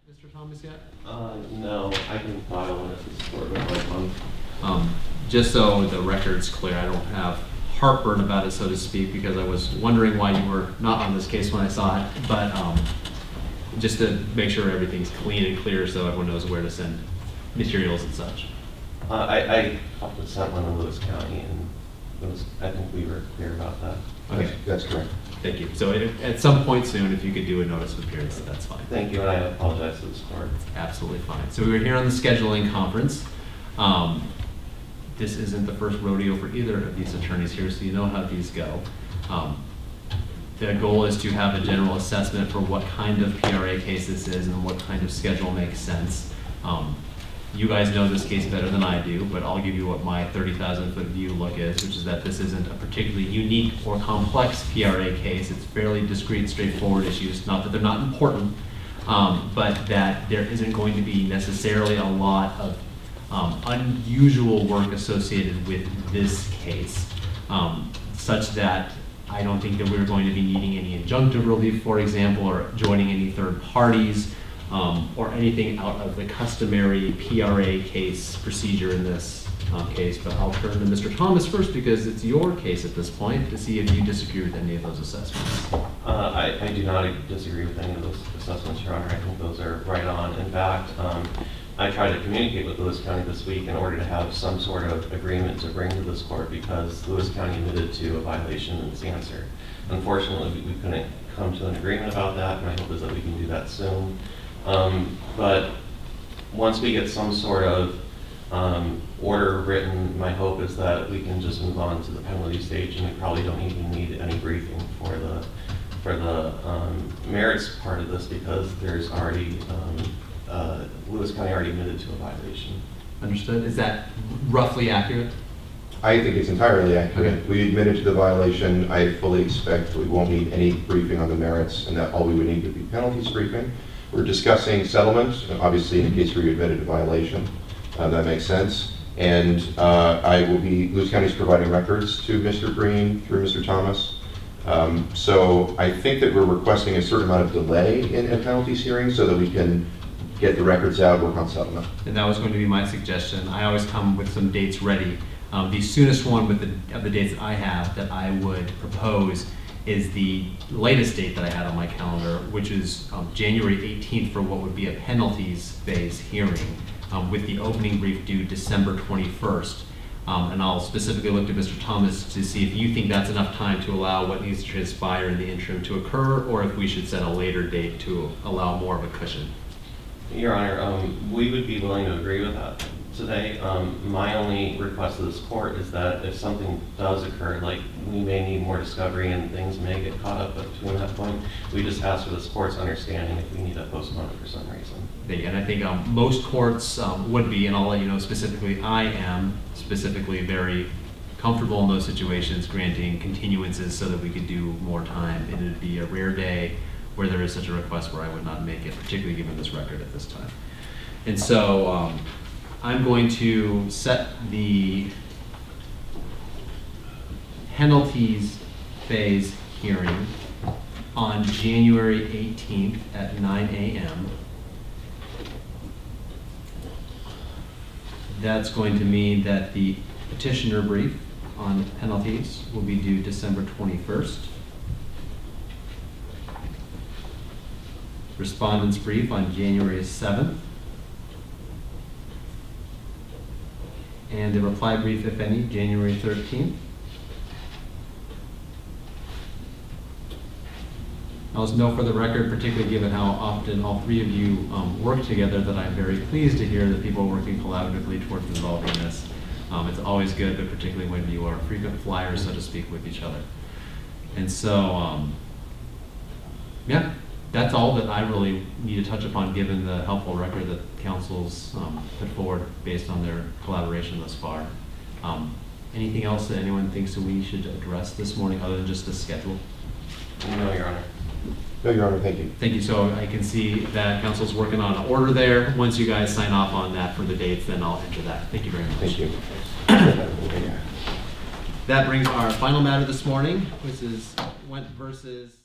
Mr. Thomas yet? No, I can file one if it's for my Just so the record's clear, I don't have heartburn about it, so to speak, because I was wondering why you were not on this case when I saw it, but just to make sure everything's clean and clear so everyone knows where to send materials and such. I sent one to Lewis County, and I think we were clear about that. Okay, That's correct. thank you. So at some point soon, if you could do a notice of appearance, that's fine. Thank you, and I apologize to this court. Absolutely fine. So we were here on the scheduling conference. This isn't the first rodeo for either of these attorneys here, so you know how these go. The goal is to have a general assessment for what kind of PRA case this is and what kind of schedule makes sense. You guys know this case better than I do, but I'll give you what my 30,000-foot view look is, which is that this isn't a particularly unique or complex PRA case. It's fairly discrete, straightforward issues. Not that they're not important, but that there isn't going to be necessarily a lot of unusual work associated with this case, such that I don't think that we're going to be needing any injunctive relief, for example, or joining any third parties, or anything out of the customary PRA case procedure in this case. But I'll turn to Mr. Thomas first, because it's your case at this point, to see if you disagree with any of those assessments. I do not disagree with any of those assessments, Your Honor. I think those are right on. In fact, I tried to communicate with Lewis County this week in order to have some sort of agreement to bring to this court, because Lewis County admitted to a violation in its answer. Unfortunately, we couldn't come to an agreement about that, and I hope is that we can do that soon. But once we get some sort of order written, my hope is that we can just move on to the penalty stage, and we probably don't even need any briefing for the merits part of this, because there's already Lewis County already admitted to a violation. Understood. Is that roughly accurate? I think it's entirely accurate. Okay. We admitted to the violation. I fully expect we won't need any briefing on the merits, and that all we would need would be penalties briefing. We're discussing settlement, obviously in case we admitted a violation. That makes sense. And Lewis County is providing records to Mr. Green through Mr. Thomas. So I think that we're requesting a certain amount of delay in penalties hearing so that we can get the records out, work on settlement. And that was going to be my suggestion. I always come with some dates ready. The soonest one of the dates that I have that I would propose is the latest date that I had on my calendar, which is January 18th for what would be a penalties phase hearing, with the opening brief due December 21st. And I'll specifically look to Mr. Thomas to see if you think that's enough time to allow what needs to transpire in the interim to occur, or if we should set a later date to allow more of a cushion. Your Honor, we would be willing to agree with that today. My only request to this court is that if something does occur, like we may need more discovery and things may get caught up between that point, we just ask for this court's understanding if we need to postpone it for some reason. And I think most courts would be, and I'll let you know specifically, I am specifically very comfortable in those situations granting continuances so that we could do more time. And it'd be a rare day where there is such a request where I would not make it, particularly given this record at this time. And so I'm going to set the penalties phase hearing on January 18th at 9 a.m. That's going to mean that the petitioner brief on penalties will be due December 21st. Respondent's brief on January 7th. And the reply brief, if any, January 13th. I'll just note for the record, particularly given how often all three of you work together, that I'm very pleased to hear that people are working collaboratively towards resolving this. It's always good, but particularly when you are frequent flyers, so to speak, with each other. And so, yeah. That's all that I really need to touch upon, given the helpful record that council's put forward based on their collaboration thus far. Anything else that anyone thinks that we should address this morning other than just the schedule? No, Your Honor. No, Your Honor, thank you. Thank you. So I can see that council's working on an order there. Once you guys sign off on that for the dates, then I'll enter that. Thank you very much. Thank you. That brings our final matter this morning, which is Went versus